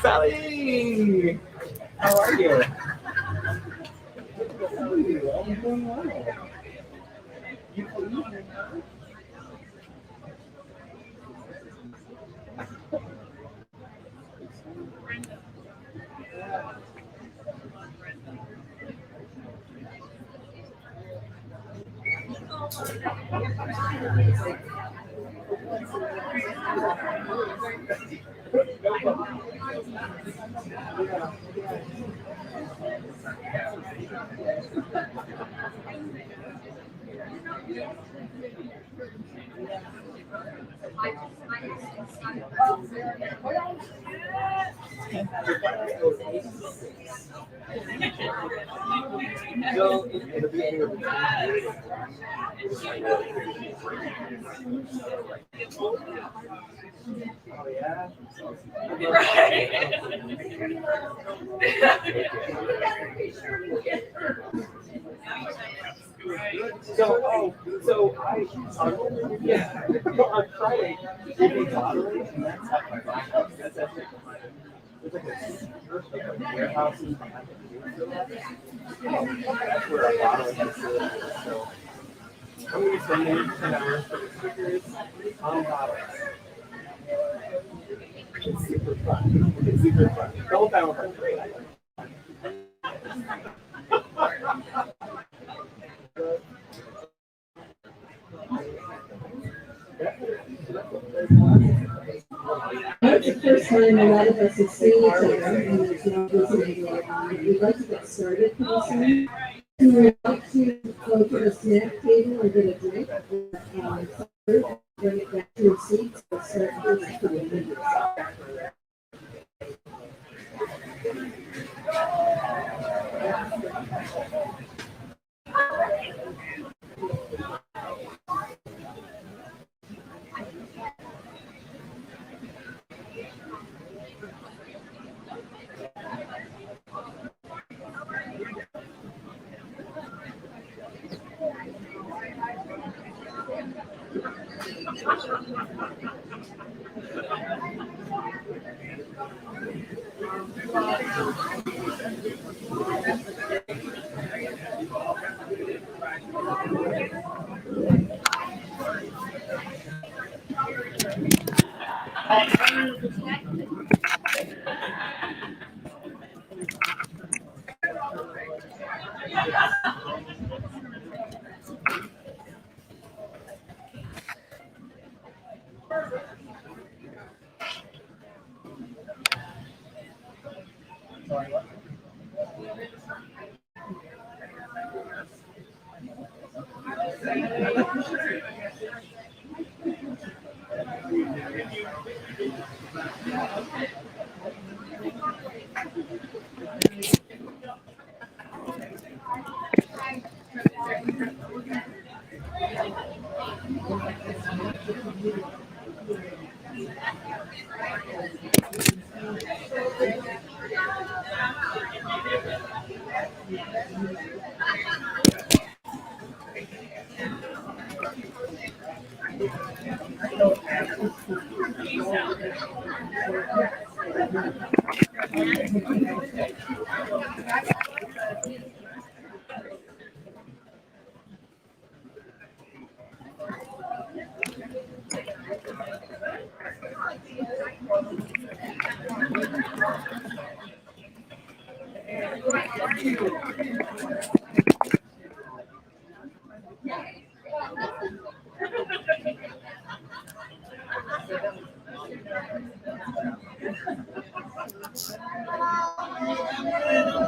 Sally! How are you? I'm doing well. Oh yeah. So yeah, on Friday, we made lottery, and that's at my house. That's actually there's like a warehouse behind the that's where our bottling facility is. So I'm gonna be spending 10 hours for the stickers on bottles. It's super fun. It's super fun. The whole time I'm like, great. It's the first time a lot of us have seen each other and it's not visiting we'd like to get started pretty soon. We would like to go to the snack table and get a drink, bring it back to your seats, and start first to the meeting.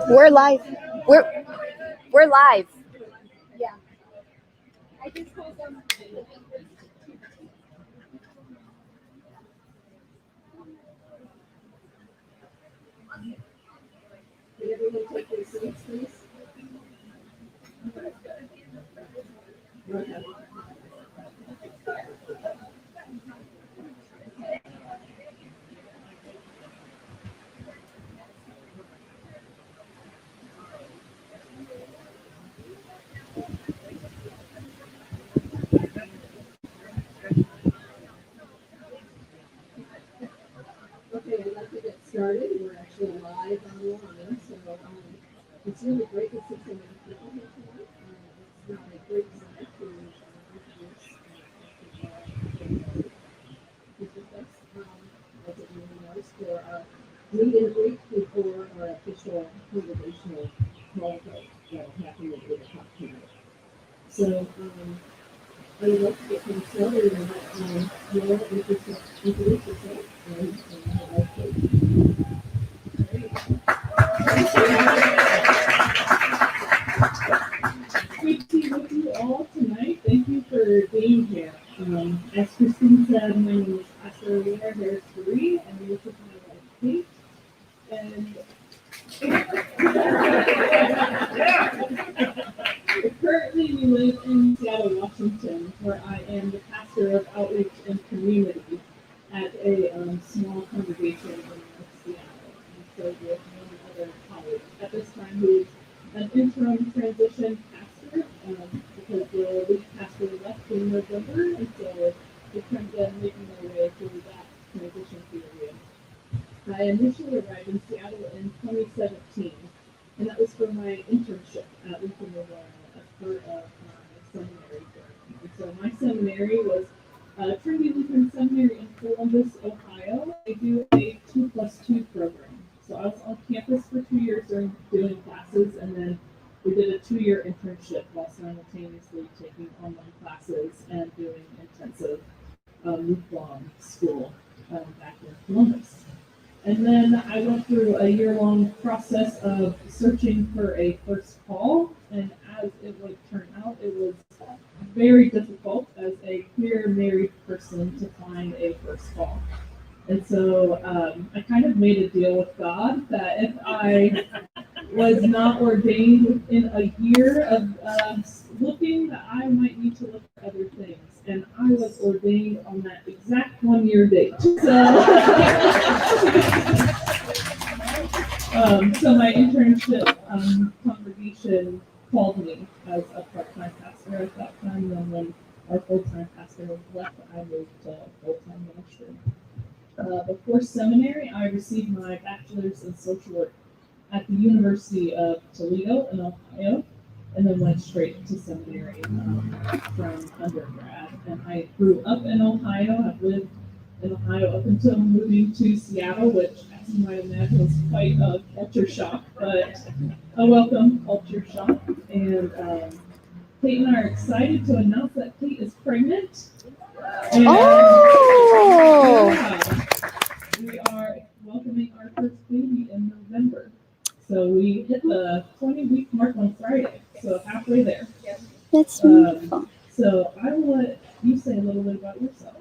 We're live. We're live. Yeah. I just told them. Can everyone take their seats, please? Okay. started. We're actually live online, so it's really great to see so many people here tonight. It's not a great time to introduce with us. As everyone knows, for our meet and greet before our official congregational call that will happen at 8 o'clock tonight. So I would like to get things started and let Laura introduce yourself and her life coach. Great to be with you all tonight. Thank you for being here. As Christine said, my name is Pastoral Harris-Ferree, and this is my wife, Kate. And currently we live in Seattle, Washington, where I am the pastor of outreach and community at a small congregation in Seattle. And so with one other colleague at this time who is an interim transition pastor because the lead pastor left in November, and so we're kind of making our way through that transition period. I initially arrived in Seattle in 2017, and that was for my internship at Lutheran Memorial as part of my seminary journey. And so my seminary was Trinity Lutheran Seminary in Columbus, Ohio. I do a 2+2 program. So I was on campus for 2 years doing classes, and then we did a 2-year internship while simultaneously taking online classes and doing intensive week-long school back in Columbus. And then I went through a year-long process of searching for a first call, and as it would turn out, it was very difficult as a queer married person to find a first call. And so I kind of made a deal with God that if I was not ordained within a year of looking, that I might need to look at other things. And I was ordained on that exact 1-year date. So my internship congregation called me as a part-time pastor at that time. And when our full-time pastor left, I moved to full-time ministry. Before seminary, I received my bachelor's in social work at the University of Toledo in Ohio, and then went straight to seminary from undergrad. And I grew up in Ohio. I've lived in Ohio up until moving to Seattle, which, as you might imagine, was quite a culture shock, but a welcome culture shock. And Kate and I are excited to announce that Kate is pregnant. And, we are welcoming our first baby in November. So we hit the 20-week mark on Friday, so halfway there. That's wonderful. So I will let you say a little bit about yourself.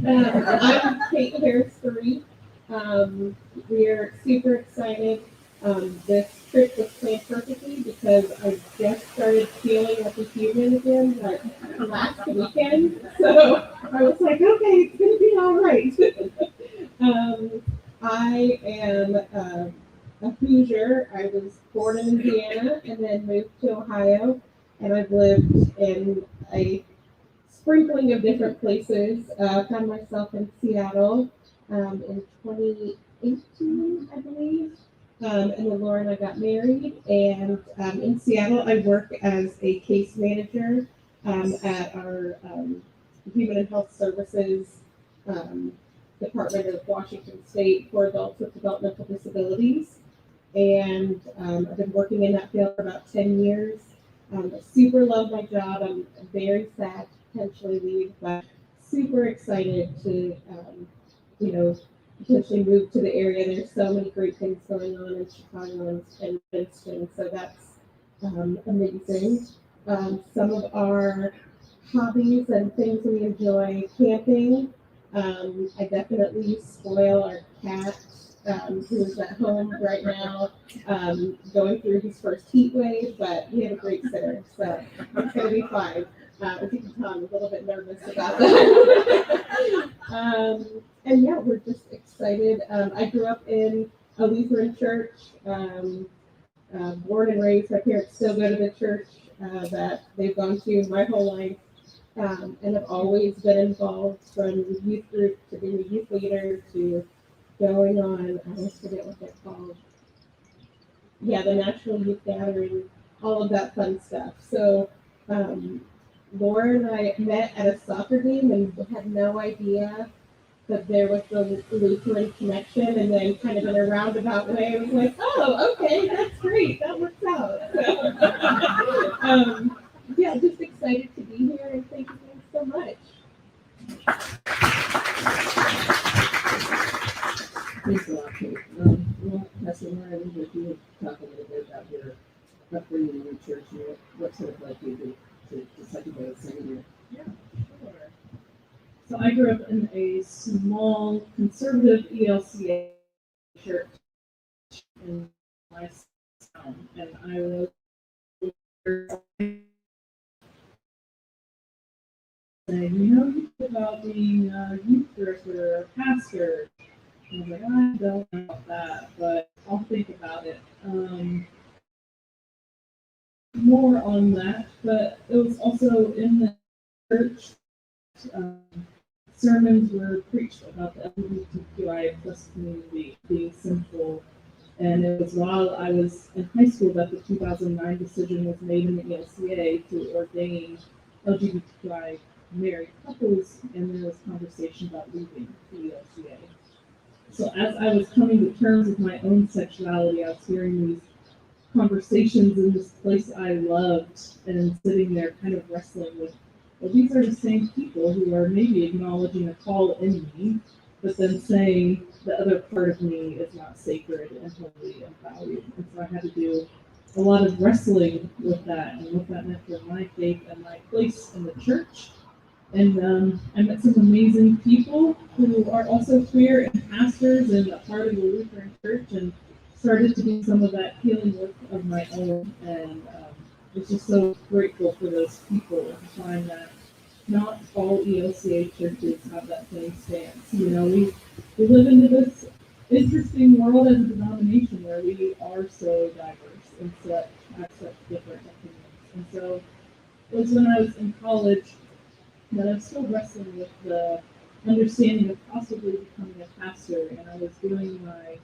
I'm Kate Harris-Ferree. We're super excited. This trip was planned perfectly because I just started feeling like a human again last weekend. So I was like, okay, it's going to be all right. I am a Hoosier. I was born in Indiana and then moved to Ohio. And I've lived in a sprinkling of different places. Found myself in Seattle in 2018, I believe. And then Laura and I got married. And in Seattle, I work as a case manager at our Human and Health Services Department of Washington State for adults with developmental disabilities. And I've been working in that field for about 10 years. I super love my job. I'm very sad to potentially leave, but super excited to, potentially move to the area. There's so many great things going on in Chicago and Princeton, so that's amazing. Some of our hobbies and things we enjoy: camping. I definitely spoil our cat, who is at home right now, going through his first heat wave, but we have a great sitter, so it's going to be fine. As you can tell, I'm a little bit nervous about that. And yeah, we're just excited. I grew up in a Lutheran church, born and raised. My parents still go to the church that they've gone to my whole life. and have always been involved from youth group to being a youth leader to going on, I always forget what they're called. Yeah, the National Youth Gathering, all of that fun stuff. So Laura and I met at a soccer game and had no idea that there was the Lutheran connection, and then kind of in a roundabout way, I was like, oh, okay, that's great, that works out. So, yeah, just excited to be here, and thank you guys so much. Thanks a lot, Kate. Well, Pastor Laura, I wonder if you would talk a little bit about your upbringing in the church and what sort of led you to decide to go to seminary. Yeah, sure. So I grew up in a small conservative ELCA church in my town, and I was saying, you think about being a youth director or a pastor. I was like, I don't know about that, but I'll think about it. More on that, but it was also in the church. Um, Sermons were preached about the LGBTQI plus community being sinful, and it was while I was in high school that the 2009 decision was made in the ELCA to ordain LGBTQI married couples, and there was conversation about leaving the ELCA. So as I was coming to terms with my own sexuality, I was hearing these conversations in this place I loved and sitting there kind of wrestling with, well, these are the same people who are maybe acknowledging a call in me, but then saying the other part of me is not sacred and holy and valued. And so I had to do a lot of wrestling with that and what that meant for my faith and my place in the church. And I met some amazing people who are also queer and pastors and a part of the Lutheran Church, and started to do some of that healing work of my own. And was just so grateful for those people and find that not all ELCA churches have that same stance. We live into this interesting world as a denomination where we are so diverse and have such different opinions. And so it was when I was in college that I'm still wrestling with the understanding of possibly becoming a pastor, and I was doing my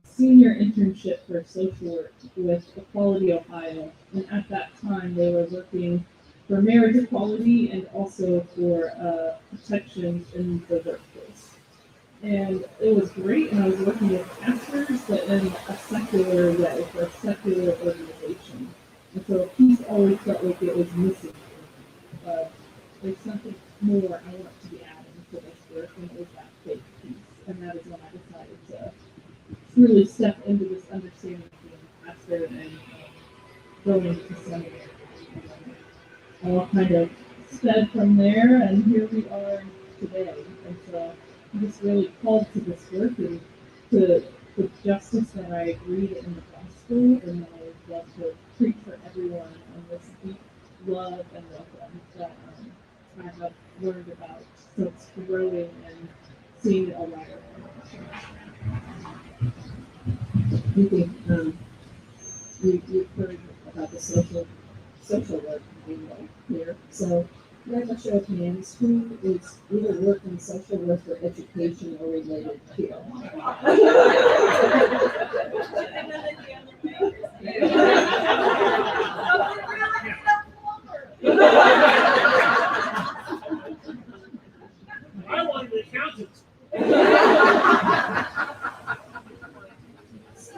senior internship for social work with Equality Ohio, and at that time they were looking for marriage equality and also for protections in the workplace. And it was great, and I was working with pastors, but in a secular way, for a secular organization. And so a piece always felt like it was missing. There's something more I want to be adding to this work, and it was that faith piece. And that is when I decided to really step into this understanding of being a pastor and going to seminary. All kind of sped from there, and here we are today. And so I'm just really called to this work and to the justice that I read in the gospel, and I love to preach for everyone and this deep love and welcome that I have learned about. So it's growing and seeing a wider You've heard about the social work here. So, can I have a show of hands? Who is either working social work or education or related field? I wanted an accountant.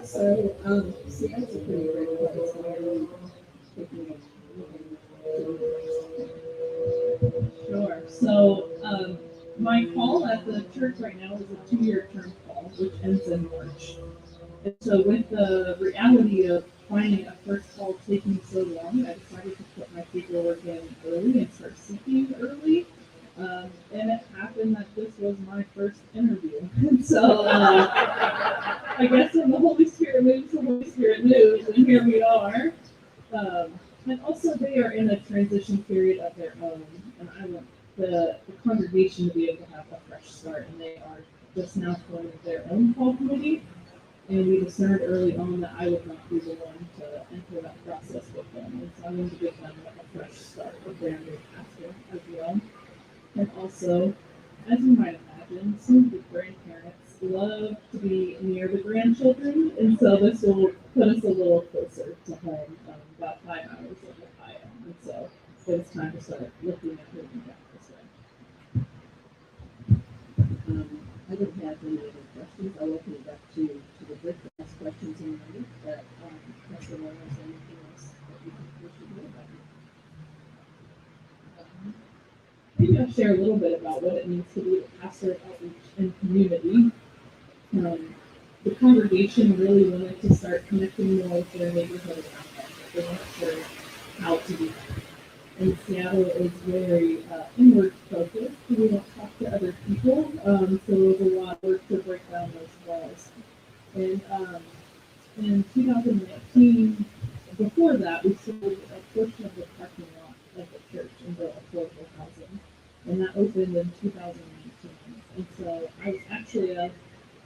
So, see, that's a pretty great place. Sure. So my call at the church right now is a 2-year term call, which ends in March. And so with the reality of finding a first call taking so long, I decided to put my paperwork in early and start seeking early. And it happened that this was my first interview. And so I guess when the Holy Spirit moves, the Holy Spirit moves, and here we are. And also they are in a transition period of their own, and I want the congregation to be able to have a fresh start, and they are just now forming their own call committee. And we discerned early on that I would not be the one to enter that process with them. And so I wanted to give them a fresh start with their new pastor as well. And also, as you might imagine, some of the grandparents love to be near the grandchildren. And so this will put us a little closer to home, about 5 hours of Ohio. And so it's time to start looking at moving back this way. I don't have any other questions. I'll open it up to the group to ask questions in a minute, but, Pastoral, is there anything else that you think we should know about? Maybe I'll share a little bit about what it means to be a pastor of outreach and community. The congregation really wanted to start connecting more with their neighborhood around them. They weren't sure how to do that. And Seattle is very inward focused. We don't talk to other people, so there's a lot of work to break down those walls. And in 2019, before that, we sold a portion of the parking lot of the church and built affordable housing. And that opened in 2019. And so I was actually a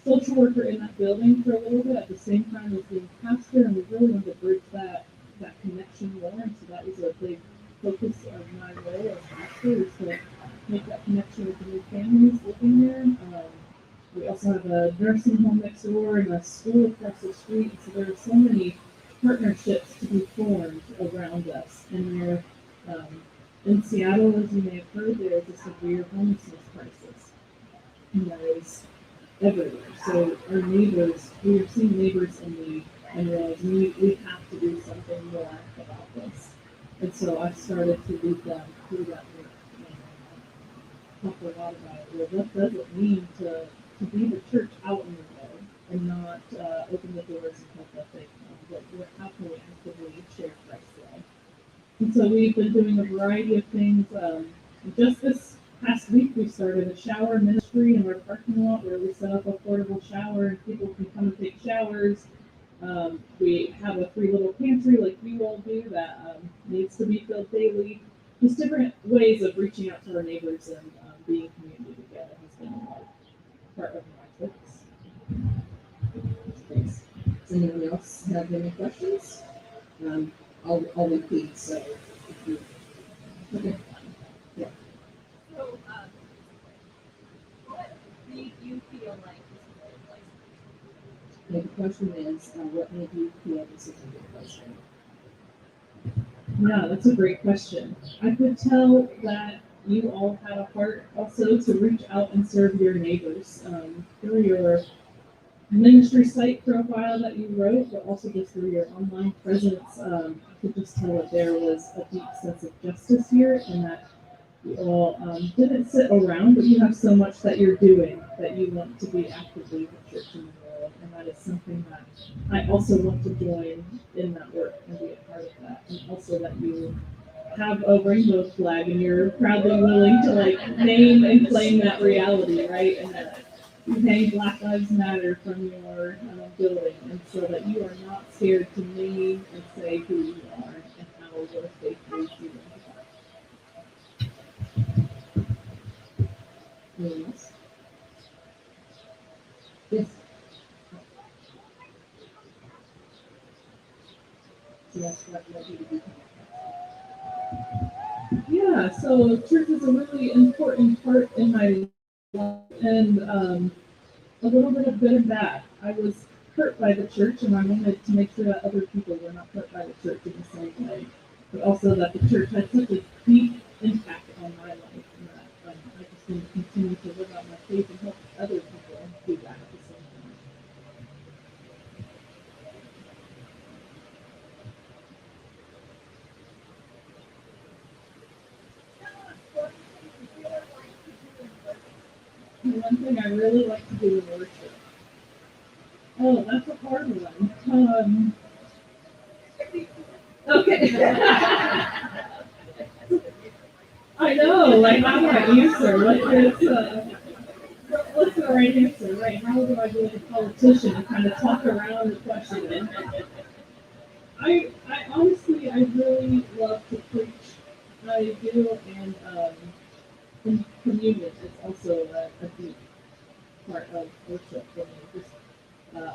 social worker in that building for a little bit at the same time as being pastor, and we really wanted to bridge that connection more. And so that was a big focus of my role as pastor, is to make that connection with the new families living there. We also have a nursing home next door and a school across the street. So there are so many partnerships to be formed around us. And there, in Seattle, as you may have heard, there is a severe homelessness crisis. And that is everywhere. So our neighbors, we are seeing neighbors in need, and realize we have to do something more about this. And so I started to lead them through that work and talk a lot about, well, what does it mean to be the church out in the world and not open the doors and hope that they come, but how can we actively share Christ's love? And so we've been doing a variety of things. Just this past week, we started a shower ministry in our parking lot where we set up a portable shower and people can come and take showers. We have a free little pantry like you all do that needs to be filled daily. Just different ways of reaching out to our neighbors and being community together has been a large part of my focus. Thanks. Does anyone else have any questions? I'll repeat, so if you, okay. Yeah. So, what made you feel like this is a good place? And the question is, what made you feel this is a good place? Yeah, that's a great question. I could tell that you all had a heart also to reach out and serve your neighbors through your ministry site profile that you wrote, but also just through your online presence. I could just tell that there was a deep sense of justice here, and that you all didn't sit around, but you have so much that you're doing that you want to be actively the church in the world, and that is something that I also want to join in that work and be a part of that, and also that you have a rainbow flag and you're proudly willing to like name and claim that reality, right? And that you hang Black Lives Matter from your building, and so that you are not scared to name and say who you are and how your faith moves you. Anyone else? Yes. Yes, what led you to become Yeah, so church is a really important part in my life, and a little bit of good and bad. I was hurt by the church, and I wanted to make sure that other people were not hurt by the church in the same way, but also that the church had such a deep impact on my life, and that I just want to continue to live out my faith and help other people do that at the same time. And one thing I really like to do in worship. Oh, that's a hard one. Okay. I know, like, how do I answer? What's the right answer, right? How do I be like a politician and kind of talk around the question? I honestly, I really love to preach. I do, and in communion is also a deep part of worship for me. Just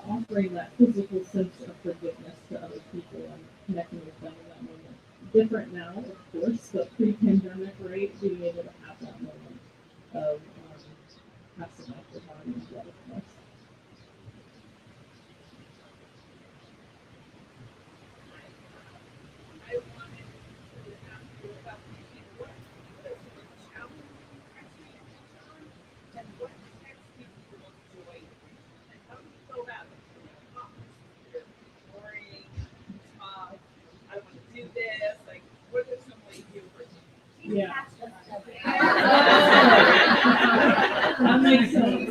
offering that physical sense of forgiveness to other people and connecting with them in that moment. Different now, of course, but pre-pandemic, right, being able to have that moment of passing off the body and blood of Christ. I wanted to ask you about maybe what are some of the challenges actually and what next gives you the most joy and how do you go about it? You're boring, I want to do this, like what are some ways you approach it? Yeah. That makes sense.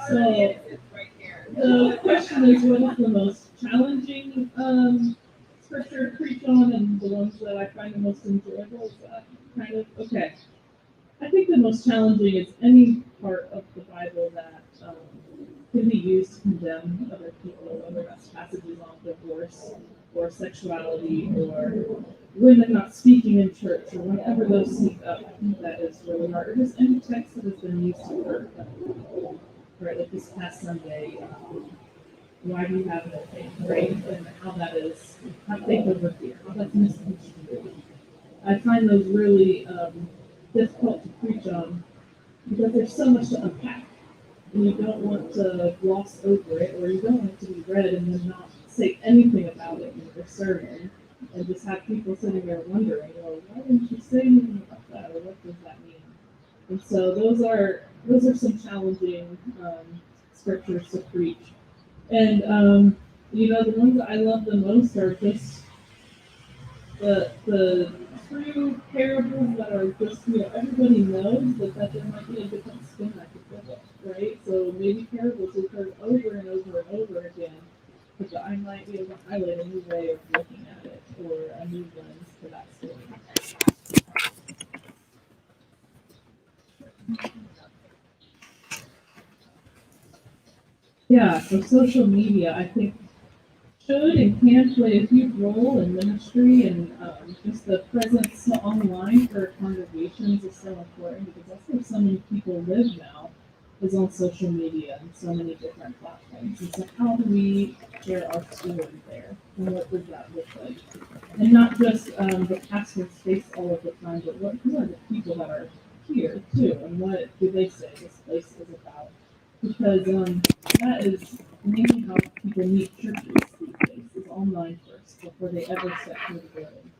So the question is, what is the most challenging scripture to preach on, and the ones that I find the most enjoyable? Is that kind of okay? I think the most challenging is any part of the Bible that can be used to condemn other people, whether that's passages on divorce or sexuality or women not speaking in church or whatever those sneak up. I think that is really hard. Or just any text that has been used to hurt other people. Right, like this past Sunday, why do you have no faith, right? And how that is, how faith over fear, how that's misconstrued. I find those really difficult to preach on because there's so much to unpack. And you don't want to gloss over it, or you don't want it to be read and then not say anything about it in your sermon, and just have people sitting there wondering, well, why didn't you say anything about that, or what does that mean? And so those are some challenging scriptures to preach. And the ones that I love the most are just the true parables that are just, everybody knows, but that there might be a different spin I could give it, right? So maybe parables we've heard over and over and over again, but that I might be able to highlight a new way of looking at it or a new lens for that story. Yeah, so social media, I think, should and can play a huge role in ministry, and just the presence online for congregations is so important because that's where so many people live now, is on social media and so many different platforms. And so how do we share our story there? And what does that look like? And not just the pastor's face all of the time, but who are the people that are here too? And what do they say this place is about? Because that is mainly how people meet churches these days, is online first before they ever step through the building.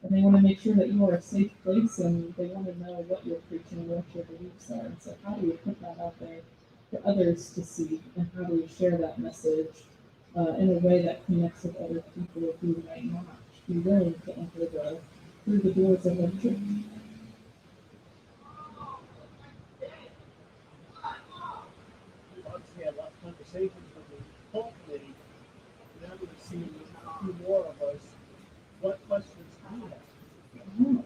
And they want to make sure that you are a safe place, and they want to know what you're preaching, what your beliefs are. And so how do we put that out there for others to see, and how do we share that message in a way that connects with other people who might not be willing to enter through the doors of a church? Obviously, had a lot of conversations with me. Hopefully, now that we've seen a few more of us, what questions do you have?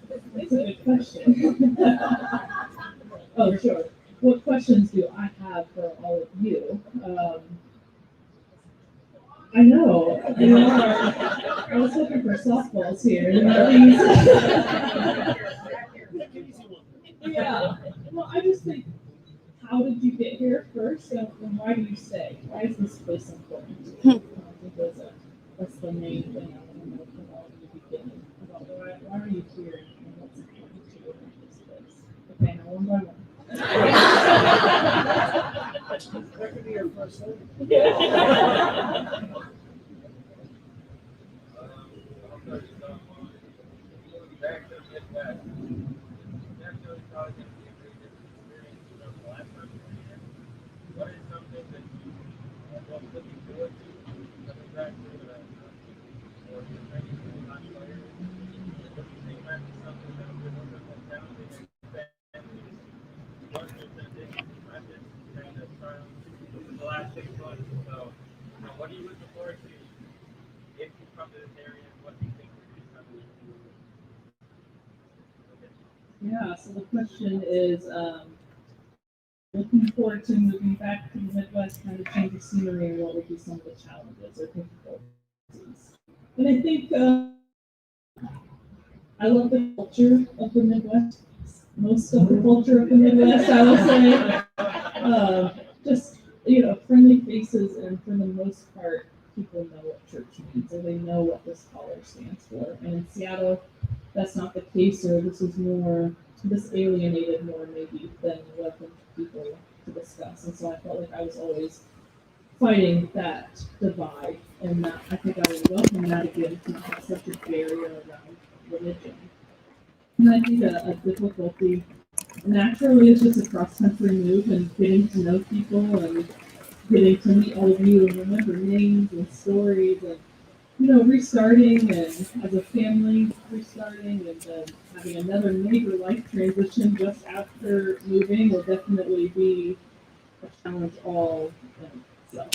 That's a good question. Oh, sure. What questions do I have for all of you? I know. I was looking for softballs here. Yeah. Well, I just think, how did you get here first, and why do you stay? Why is this place important to you? I think that's the main thing I want to know from all of you beginning about why are you here and what's important to you in this place. Okay, now one by one. That could be your first thing. What is something that you are both looking forward to coming back to or you're ready to not fire? What do you think might be something that would be more challenging and families going through transition? I've been kind of trials in the last 6 months. So, what are you looking forward to if you come to this area? What do you think would be something? Yeah, so the question is, looking forward to moving back to the Midwest, kind of change the scenery, and what would be some of the challenges or difficulties? And I think I love the culture of the Midwest. most of the culture of the Midwest, I will say. Just, friendly faces, and for the most part, people know what church means, or they know what this collar stands for. And in Seattle, that's not the case, or this alienated more maybe than welcomed people to discuss. And so I felt like I was always fighting that divide, and that I think I would welcome that again to have such a barrier around religion. And I think a difficulty naturally is just a cross country move and getting to know people and getting to meet all of you and remember names and stories and restarting and as a family restarting and then having another major life transition just after moving will definitely be a challenge all in itself.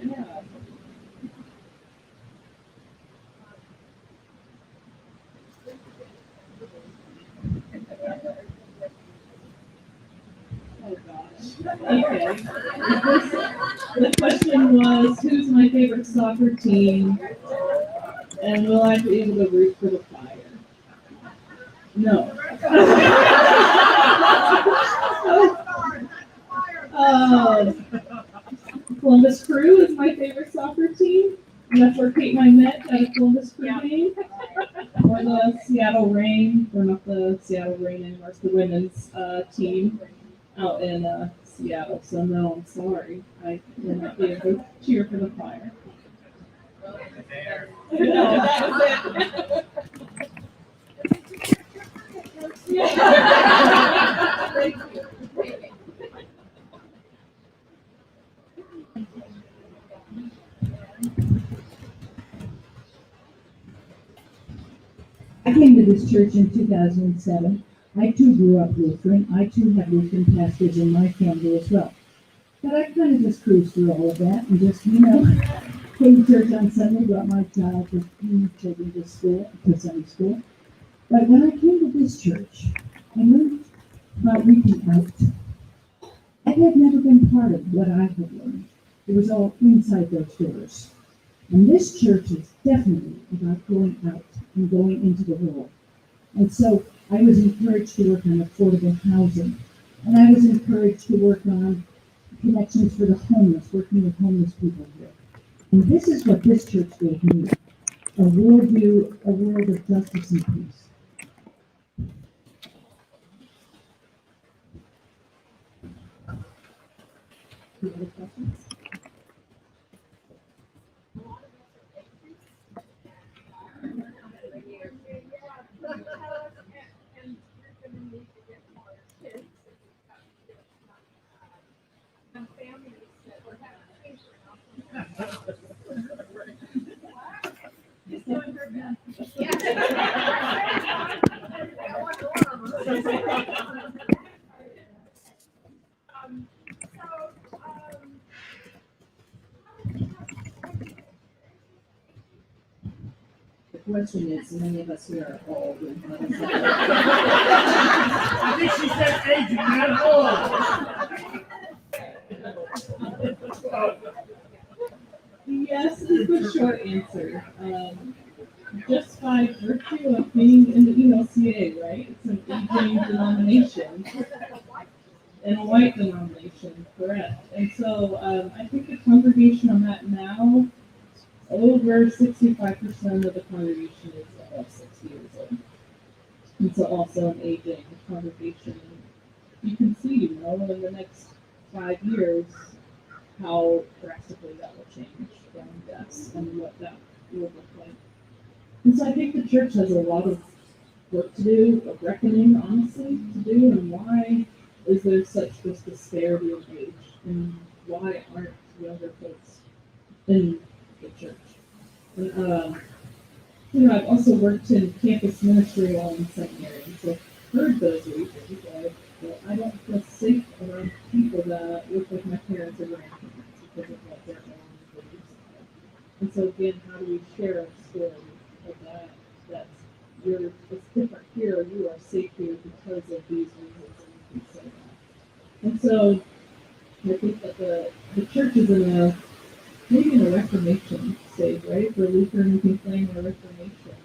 Yeah. Oh gosh. Okay. The question was, who's my favorite soccer team, and will I be able to root for the Fire? No. um, Columbus Crew is my favorite soccer team. And that's where Kate and I met at a Columbus Crew game. Or the Seattle Reign. We're not the Seattle Reign anymore. It's the women's team out in Seattle. So no, I'm sorry. I will not be able to cheer for the Fire. No, that was I came to this church in 2007. I too grew up Lutheran. I too have Lutheran pastors in my family as well. But I kind of just cruised through all of that and just, came to church on Sunday, brought my children to school, to Sunday school. But when I came to this church, I learned about reaching out. I had never been part of what I had learned. It was all inside those doors. And this church is definitely about going out and going into the world. And so I was encouraged to work on affordable housing. And I was encouraged to work on connections for the homeless, working with homeless people here. And this is what this church gave me, a worldview, a world of justice and peace. Any other questions? The question is, many of us here are old. I think she said aging, not old. Yes is the short answer. Just by virtue of being in the ELCA, right? It's an aging denomination and a white denomination, correct? And so I think the congregation I'm at now, over 65% of the congregation is above 60 years old. And so also an aging congregation. You can see, you know, in the next 5 years, how drastically that will change from deaths and what that will look like. And so I think the church has a lot of work to do, of reckoning, honestly, to do, and why is there such this disparity in age, and why aren't younger folks in the church? And, you know, I've also worked in campus ministry while in seminary, and so heard those reasons. Well, I don't feel safe around people that look like my parents or grandparents because of what their own beliefs are. And so again, how do we share our story of that? It's different here. You are safe here because of these reasons, and you can say that. And so I think that the church is maybe in a reformation stage, right? For Lutheran, you can claim a reformation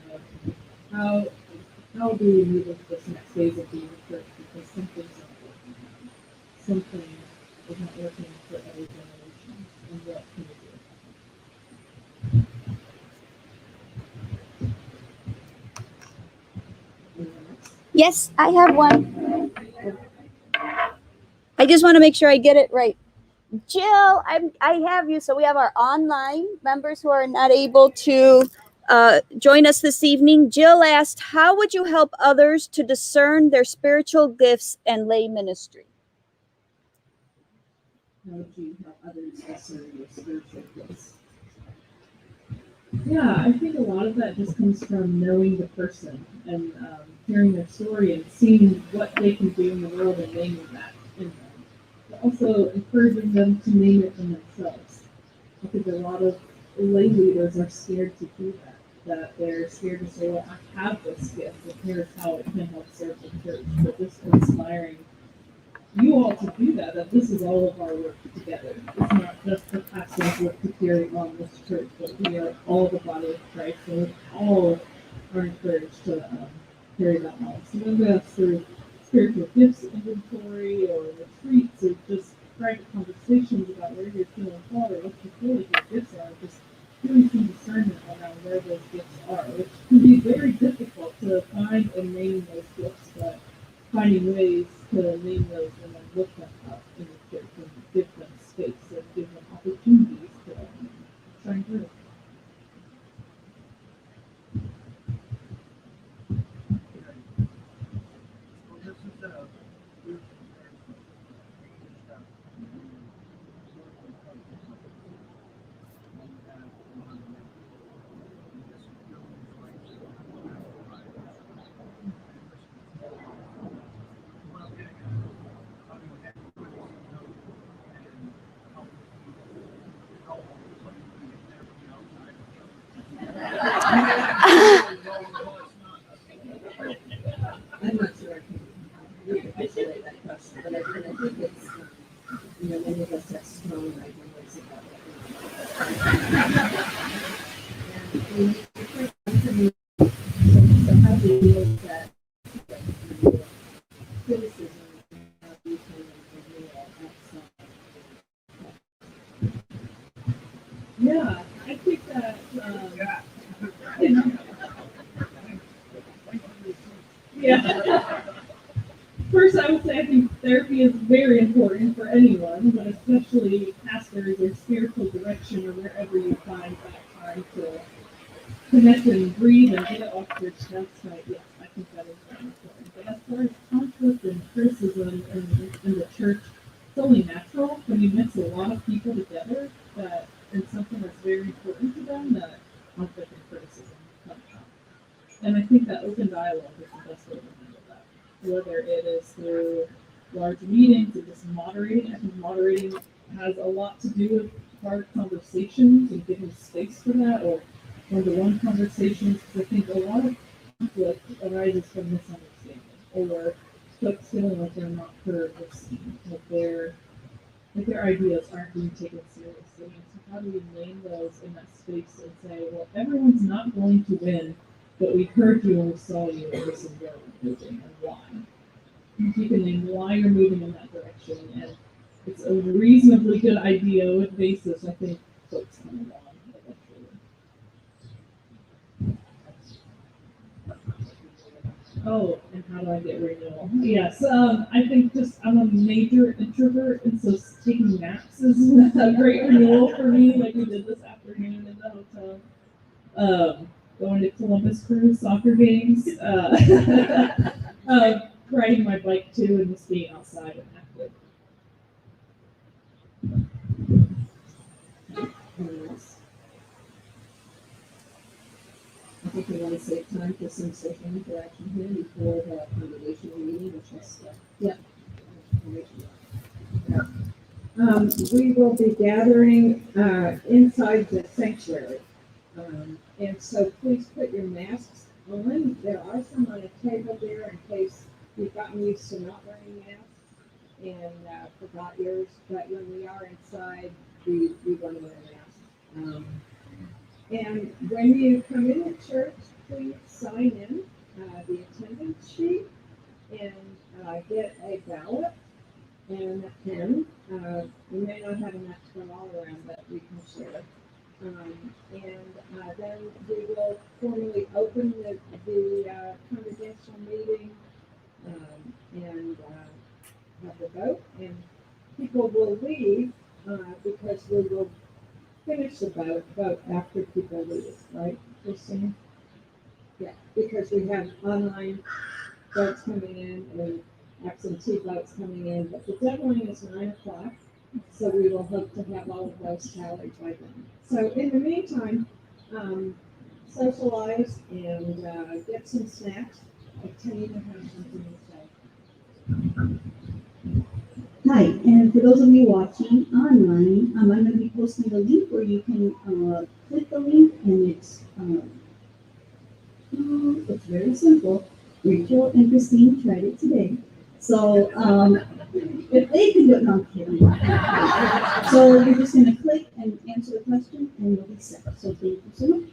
of how do we move into this next phase of being a church, because something's not working now. Something is not working for every generation, and what can we do? Yes, I have one. I just want to make sure I get it right. Jill, I have you. So we have our online members who are not able to join us this evening. Jill asked, how would you help others to discern their spiritual gifts and lay ministry? How would you help others discern their spiritual gifts? Yeah, I think a lot of that just comes from knowing the person and hearing their story and seeing what they can do in the world and naming that in them. But also encouraging them to name it in themselves. I think a lot of lay leaders are scared to do that they're scared to say, well, I have this gift, and here's how it can help serve the church. But just inspiring you all to do that this is all of our work together. It's not just the pastor's work to carry on this church, but we are all the body of Christ, and we all are encouraged to carry that on. So whether that's through spiritual gifts inventory or retreats or just private conversations about where you're feeling called or what you feel like your gifts are, just doing some discernment around where those gifts are, which can be very difficult to find and name those gifts, but finding ways to name those and then look them up in the church and give them space and give them opportunities to shine through. I'm not sure I can really isolate that question, but I think it's, you know, many of us have strong ideas about it. So how do you deal with that criticism and how do you kind of reveal outside? Yeah, I think that yeah. First, I would say I think therapy is very important for anyone, but especially pastors or spiritual direction or wherever you find that time to connect and breathe and get it off your chest. Right? Yes, I think that is very important. But as far as conflict and criticism in the church, it's only natural when you mix a lot of people together that and something that's very important to them that conflict and criticism come from. And I think that open dialogue is the best way to handle that. Whether it is through large meetings or just moderating, I think moderating has a lot to do with hard conversations and giving space for that, or one-to-one conversations, because I think a lot of conflict arises from misunderstanding, or folks feeling like they're not heard or seen, like their ideas aren't being taken seriously. And so how do we name those in that space and say, well, everyone's not going to win but we heard you and we saw you, and this is where we're moving and why. And keep in mind why you're moving in that direction, and it's a reasonably good idea with basis. I think folks come along eventually. Oh, and how do I get renewal? Yes, I think just I'm a major introvert, and so taking naps is a great renewal for me. Like we did this afternoon in the hotel. Going to Columbus Crew soccer games, riding my bike too, and just being outside and active. Yes. I think we want to save time for some social interaction here before the congregational meeting, which is, we will be gathering inside the sanctuary. And so please put your masks on. There are some on a table there in case you've gotten used to not wearing masks and forgot yours. But when we are inside, we want to wear masks. And when you come into church, please sign in the attendance sheet and get a ballot and a pen. We may not have enough to go all around, but we can share. And then we will formally open the congregational meeting and have the vote. And people will leave because we will finish the vote after people leave, right, Christine? Yeah, because we have online votes coming in and absentee votes coming in, but the deadline is 9 o'clock, so we will hope to have all of those tallied by then. So in the meantime, socialize and get some snacks. Tina has something to say. Hi, and for those of you watching online, I'm going to be posting the link where you can click the link, and it's very simple. Rachel and Christine tried it today. So if they can do it, no, I'm kidding. So you're just going to click and answer the question, and you'll be set. So thank you so much.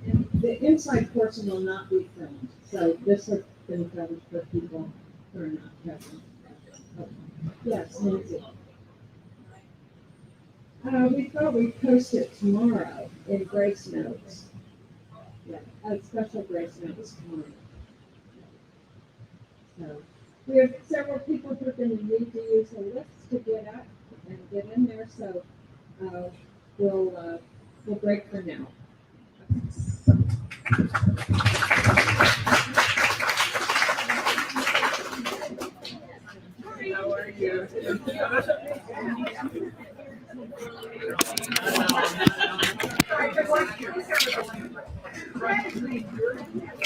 And the inside portion will not be filmed, so this has been filmed for people who are not present. Okay. Yes, Nancy. We thought we'd post it tomorrow in Grace Notes. Yeah, a special Grace Notes tomorrow. So we have several people who are going to need to use the lifts to get up and get in there, so we'll break for now. How are you?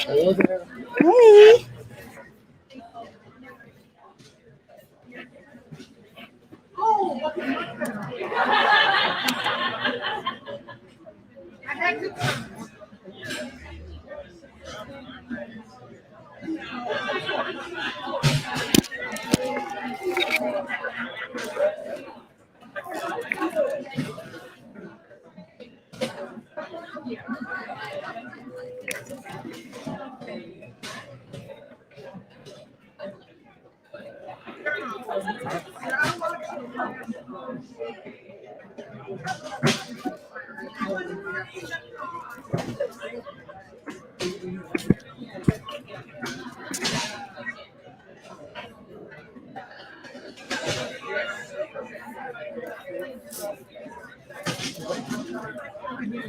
Hello there. Hey. I had to